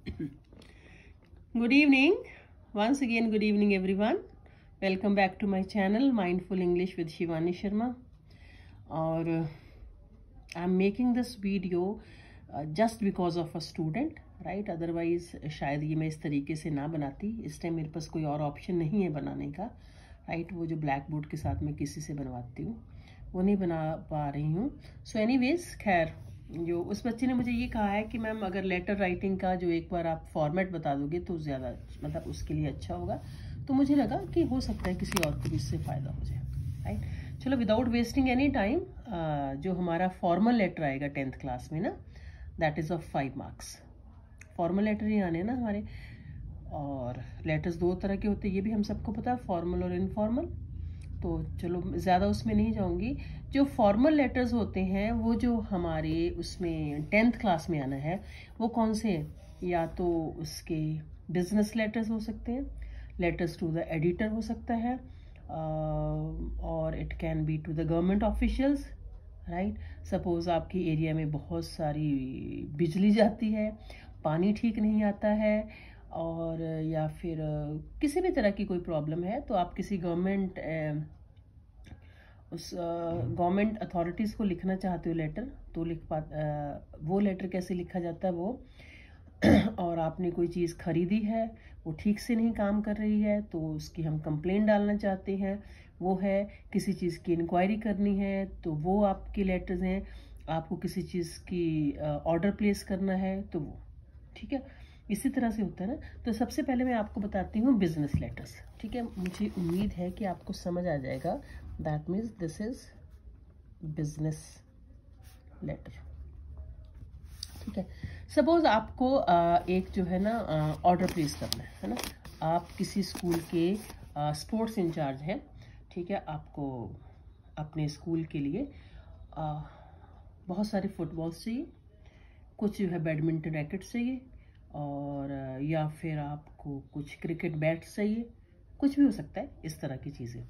Good evening. Once again, good evening, everyone. Welcome back to my channel, Mindful English with Shivani Sharma. और I'm making this video just because of a student, right? Otherwise, शायद ये मैं इस तरीके से ना बनाती. इस टाइम मेरे पास कोई और ऑप्शन नहीं है बनाने का, right? वो जो ब्लैक बोर्ड के साथ मैं किसी से बनवाती हूँ, वो नहीं बना पा रही हूँ. सो एनीवेज, खैर, जो उस बच्चे ने मुझे ये कहा है कि मैम अगर लेटर राइटिंग का जो एक बार आप फॉर्मेट बता दोगे तो ज़्यादा मतलब उसके लिए अच्छा होगा. तो मुझे लगा कि हो सकता है किसी और को भी इससे फ़ायदा हो जाए, राइट? चलो, विदाउट वेस्टिंग एनी टाइम, जो हमारा फॉर्मल लेटर आएगा 10th क्लास में ना, that is of 5 marks. Formal letter ही आने ना हमारे. और लेटर्स दो तरह के होते हैं, ये भी हम सबको पता है, फॉर्मल और इनफॉर्मल. तो चलो ज़्यादा उसमें नहीं जाऊंगी. जो फॉर्मल लेटर्स होते हैं वो जो हमारे उसमें 10th क्लास में आना है, वो कौन से हैं? या तो उसके बिजनेस लेटर्स हो सकते हैं, लेटर्स टू द एडिटर हो सकता है, और it can be to the government officials, right? Suppose आपकी एरिया में बहुत सारी बिजली जाती है, पानी ठीक नहीं आता है, और या फिर किसी भी तरह की कोई प्रॉब्लम है, तो आप किसी गवर्नमेंट अथॉरिटीज़ को लिखना चाहते हो लेटर, तो वो लेटर कैसे लिखा जाता है वो और आपने कोई चीज़ खरीदी है, वो ठीक से नहीं काम कर रही है, तो उसकी हम कंप्लेंट डालना चाहते हैं, वो है. किसी चीज़ की इंक्वायरी करनी है, तो वो आपके लेटर्स हैं. आपको किसी चीज़ की ऑर्डर प्लेस करना है, तो वो, ठीक है, इसी तरह से होता है ना. तो सबसे पहले मैं आपको बताती हूँ बिजनेस लेटर्स, ठीक है? मुझे उम्मीद है कि आपको समझ आ जाएगा. That means this is business letter, ठीक है? सपोज आपको एक जो है ना ऑर्डर प्लेस करना है ना. आप किसी स्कूल के स्पोर्ट्स इंचार्ज हैं, ठीक है? आपको अपने स्कूल के लिए बहुत सारे फुटबॉल्स चाहिए, कुछ जो है बैडमिंटन रैकेट्स चाहिए, और या फिर आपको कुछ क्रिकेट बैट्स चाहिए, कुछ भी हो सकता है इस तरह की चीज़ें.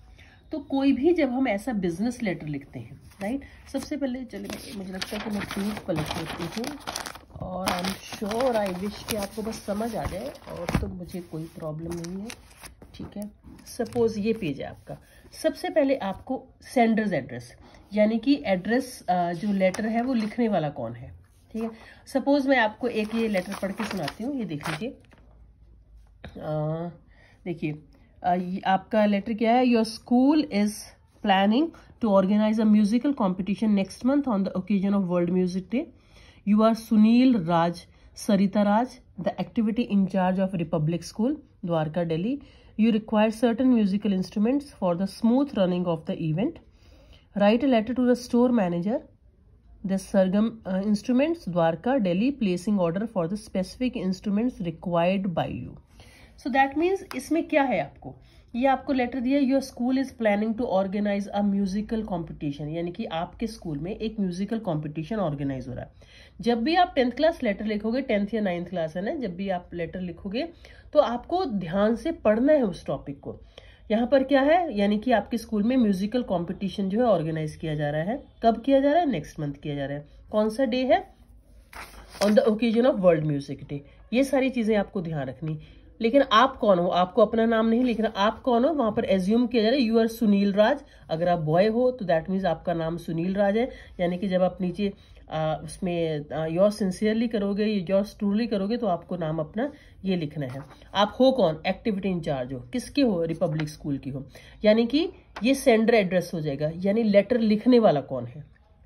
तो कोई भी जब हम ऐसा बिजनेस लेटर लिखते हैं, राइट, सबसे पहले चलिए, मुझे लगता है कि मैं पेज पलट लेती हूँ, और I am sure, I wish कि आपको बस समझ आ जाए, और तो मुझे कोई प्रॉब्लम नहीं है, ठीक है? सपोज ये पेज है आपका. सबसे पहले आपको सेंडर्स एड्रेस, यानी कि एड्रेस, जो लेटर है वो लिखने वाला कौन है, ठीक है? सपोज मैं आपको एक ये लेटर पढ़ के सुनाती हूँ. ये देख लीजिए, देखिए, आपका लेटर क्या है? Your school is planning to organise a musical competition next month on the occasion of world music day. You are Sunil Raj Sarita Raj, the activity incharge of Republic School, Dwarka, Delhi. You require certain musical instruments for the smooth running of the event. Write a letter to the store manager, the Sargam Instruments, Dwarka, Delhi, placing order for the specific instruments required by you. So that means इसमें क्या है? आपको ये आपको letter दिया, your school is planning to organise a musical competition, यानी कि आपके स्कूल में एक म्यूजिकल कॉम्पिटिशन ऑर्गेनाइज हो रहा है. जब भी आप 10th क्लास लेटर लिखोगे, 10th या 9th क्लास है ना, जब भी आप लेटर लिखोगे तो आपको ध्यान से पढ़ना है उस टॉपिक को. यहाँ पर क्या है? यानी कि आपके स्कूल में म्यूजिकल कॉम्पिटिशन जो है ऑर्गेनाइज किया जा रहा है. कब किया जा रहा है? नेक्स्ट मंथ किया जा रहा है. कौन सा डे है? On the occasion of world music day. ये सारी चीजें आपको ध्यान रखनी. लेकिन आप कौन हो? आपको अपना नाम नहीं लिखना. आप कौन हो वहां पर एज्यूम किया जा रहा है, यू आर सुनील राज. अगर आप बॉय हो तो दैट मीन्स आपका नाम सुनील राज है. यानी कि जब आप नीचे उसमें योर सिंसियरली करोगे, योर ट्रूली करोगे, तो आपको नाम अपना ये लिखना है. आप हो कौन? एक्टिविटी इंचार्ज हो. किसके हो? रिपब्लिक स्कूल की हो. यानी कि ये सेंडर एड्रेस हो जाएगा, यानी लेटर लिखने वाला कौन है,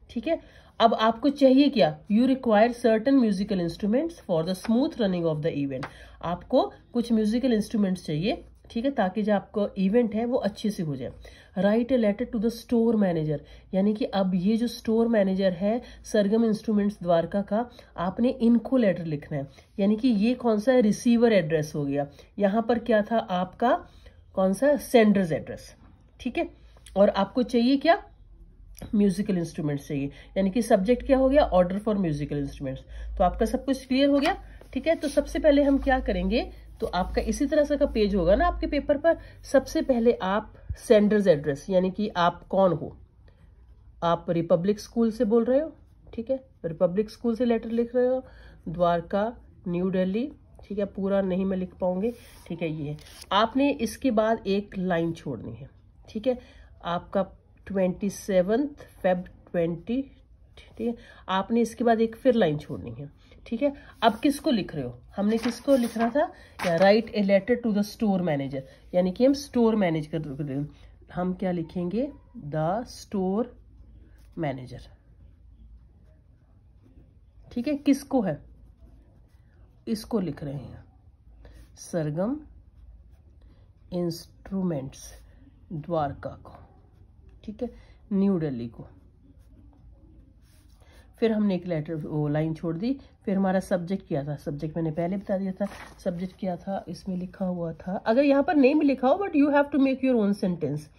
ठीक है? अब आपको चाहिए क्या? You require certain musical instruments for the smooth running of the event. आपको कुछ म्यूजिकल इंस्ट्रूमेंट्स चाहिए, ठीक है, ताकि जो आपका इवेंट है वो अच्छे से हो जाए. Write a letter to the store manager, यानी कि अब ये जो स्टोर मैनेजर है सरगम इंस्ट्रूमेंट्स द्वारका का, आपने इनको लेटर लिखना है. यानी कि ये कौन सा रिसीवर एड्रेस हो गया. यहाँ पर क्या था आपका? कौन सा? सेंडर्स एड्रेस, ठीक है? और आपको चाहिए क्या? म्यूजिकल इंस्ट्रूमेंट्स चाहिए. यानी कि सब्जेक्ट क्या हो गया? Order for musical instruments. तो आपका सब कुछ क्लियर हो गया, ठीक है? तो सबसे पहले हम क्या करेंगे, तो आपका इसी तरह से का पेज होगा ना आपके पेपर पर. सबसे पहले आप सेंडर्स एड्रेस, यानी कि आप कौन हो. आप रिपब्लिक स्कूल से बोल रहे हो, ठीक है? रिपब्लिक स्कूल से लेटर लिख रहे हो, द्वारका, न्यू दिल्ली, ठीक है, पूरा नहीं मैं लिख पाऊंगी, ठीक है। ये आपने इसके बाद एक लाइन छोड़नी है, ठीक है। आपका 27 Feb 20, ठीक है, आपने इसके बाद एक फिर लाइन छोड़नी है, ठीक है। अब किसको लिख रहे हो, हमने किसको लिखना था, write a letter to the store manager, यानी कि हम स्टोर मैनेज कर रहे हैं, हम क्या लिखेंगे, द स्टोर मैनेजर, ठीक है। किसको है, इसको लिख रहे हैं, सरगम इंस्ट्रूमेंट्स द्वारका को, ठीक है, न्यू दिल्ली को। फिर हमने एक लेटर वो लाइन छोड़ दी। फिर हमारा सब्जेक्ट क्या था, सब्जेक्ट मैंने पहले बता दिया था, सब्जेक्ट क्या था, इसमें लिखा हुआ था, अगर यहाँ पर नहीं भी लिखा हो but you have to make your own sentence,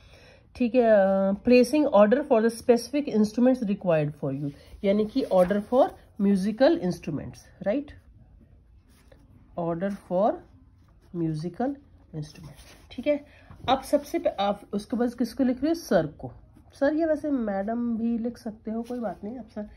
ठीक है। Placing order for the specific instruments required for you, यानी कि order for musical instruments, right, order for musical instrument, ठीक है। अब सबसे आप उसके बाद किसको लिख रहे हो, सर को, सर, ये वैसे मैडम भी लिख सकते हो, कोई बात नहीं, आप सर,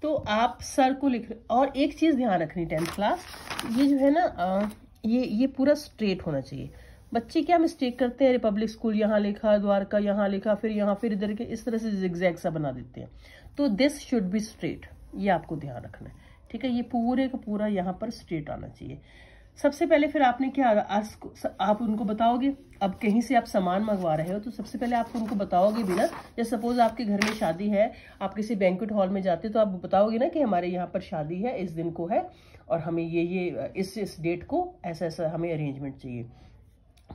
तो आप सर को लिख रहे। और एक चीज ध्यान रखनी 10th क्लास, ये जो है ना, ये पूरा स्ट्रेट होना चाहिए। बच्चे क्या मिस्टेक करते हैं, रिपब्लिक स्कूल यहाँ लिखा, द्वारका यहाँ लिखा, फिर यहाँ, फिर इधर के, इस तरह से जिगजैग सा बना देते हैं। तो दिस शुड बी स्ट्रेट, ये आपको ध्यान रखना है, ठीक है। ये पूरे का पूरा यहाँ पर स्ट्रेट आना चाहिए। सबसे पहले फिर आपने क्या, आप उनको बताओगे, अब कहीं से आप सामान मंगवा रहे हो तो सबसे पहले आप उनको बताओगे भी ना, जैसे सपोज आपके घर में शादी है, आप किसी बैंक्वेट हॉल में जाते हो तो आप बताओगे ना कि हमारे यहाँ पर शादी है, इस दिन को है, और हमें ये इस डेट को ऐसा ऐसा हमें अरेंजमेंट चाहिए।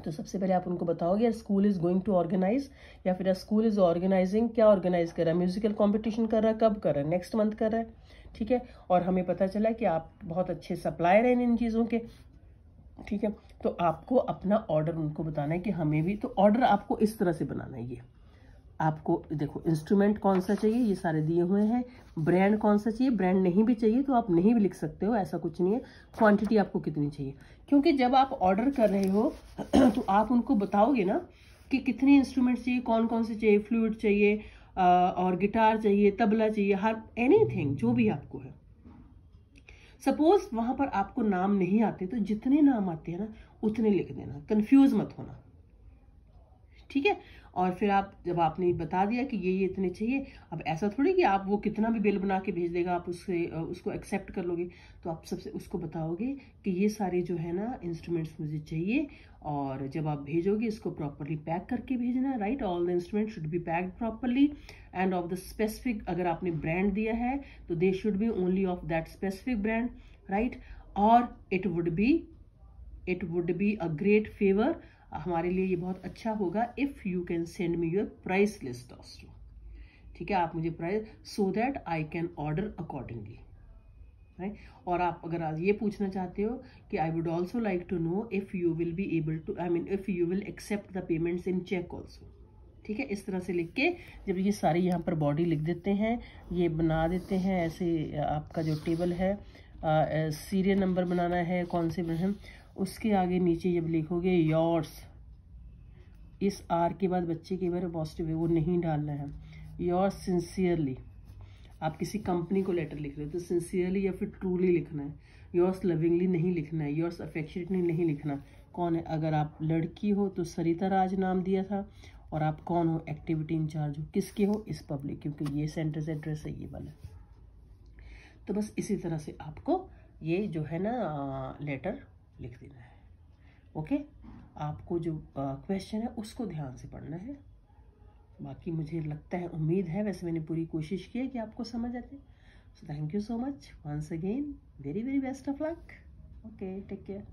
तो सबसे पहले आप उनको बताओगे school is going to organise, या फिर स्कूल इज ऑर्गेनाइजिंग, क्या ऑर्गेनाइज कर रहा है, म्यूजिकल कॉम्पिटिशन कर रहा है, कब कर रहा है, नेक्स्ट मंथ कर रहा है, ठीक है। और हमें पता चला कि आप बहुत अच्छे सप्लायर हैं इन चीज़ों के, ठीक है। तो आपको अपना ऑर्डर उनको बताना है कि हमें भी, तो ऑर्डर आपको इस तरह से बनाना है। ये आपको देखो, इंस्ट्रूमेंट कौन सा चाहिए, ये सारे दिए हुए हैं, ब्रांड कौन सा चाहिए, ब्रांड नहीं भी चाहिए तो आप नहीं भी लिख सकते हो, ऐसा कुछ नहीं है, क्वांटिटी आपको कितनी चाहिए, क्योंकि जब आप ऑर्डर कर रहे हो तो आप उनको बताओगे ना कि कितने इंस्ट्रूमेंट्स चाहिए, कौन कौन से चाहिए, फ्लूट चाहिए और गिटार चाहिए, तबला चाहिए, हर एनीथिंग जो भी आपको है। सपोज वहां पर आपको नाम नहीं आते तो जितने नाम आते हैं ना उतने लिख देना, कंफ्यूज मत होना, ठीक है। और फिर आप जब आपने बता दिया कि ये इतने चाहिए, अब ऐसा थोड़ी कि आप वो कितना भी बिल बना के भेज देगा आप उसको एक्सेप्ट कर लोगे, तो आप सबसे उसको बताओगे कि ये सारे जो है ना इंस्ट्रूमेंट्स मुझे चाहिए, और जब आप भेजोगे इसको प्रॉपरली पैक करके भेजना, right, all the instrument should be packed properly and of the specific, अगर आपने ब्रांड दिया है तो they should be only of that specific brand, right. और it would be a great favour, हमारे लिए ये बहुत अच्छा होगा, if you can send me your price list also, ठीक है, आप मुझे price, so that I can order accordingly, right. और आप अगर आज ये पूछना चाहते हो कि I would also like to know if you will be able to, I mean if you will accept the payments in cheque also, ठीक है। इस तरह से लिख के जब ये सारी यहाँ पर बॉडी लिख देते हैं, ये बना देते हैं ऐसे, आपका जो टेबल है, सीरियल नंबर बनाना है, कौन से हैं, उसके आगे नीचे जब लिखोगे योर्स, इस आर के बाद बच्चे के बारे पॉजिटिव है वो नहीं डालना है, योर्स सिंसियरली, आप किसी कंपनी को लेटर लिख रहे हो तो सिंसियरली या फिर ट्रूली लिखना है, योर्स लविंगली नहीं लिखना है, योर्स अफेक्शनेटली नहीं लिखना। कौन है, अगर आप लड़की हो तो सरिता राज नाम दिया था, और आप कौन हो, एक्टिविटी इंचार्ज हो, किसके हो, इस पब्लिक, क्योंकि ये सेंटर्स एड्रेस है ये वाला। तो बस इसी तरह से आपको ये जो है ना लेटर लिख देना है, ओके। आपको जो क्वेश्चन है उसको ध्यान से पढ़ना है, बाकी मुझे लगता है, उम्मीद है, वैसे मैंने पूरी कोशिश की है कि आपको समझ आते। So thank you so much once again, very very best of luck, okay, take care.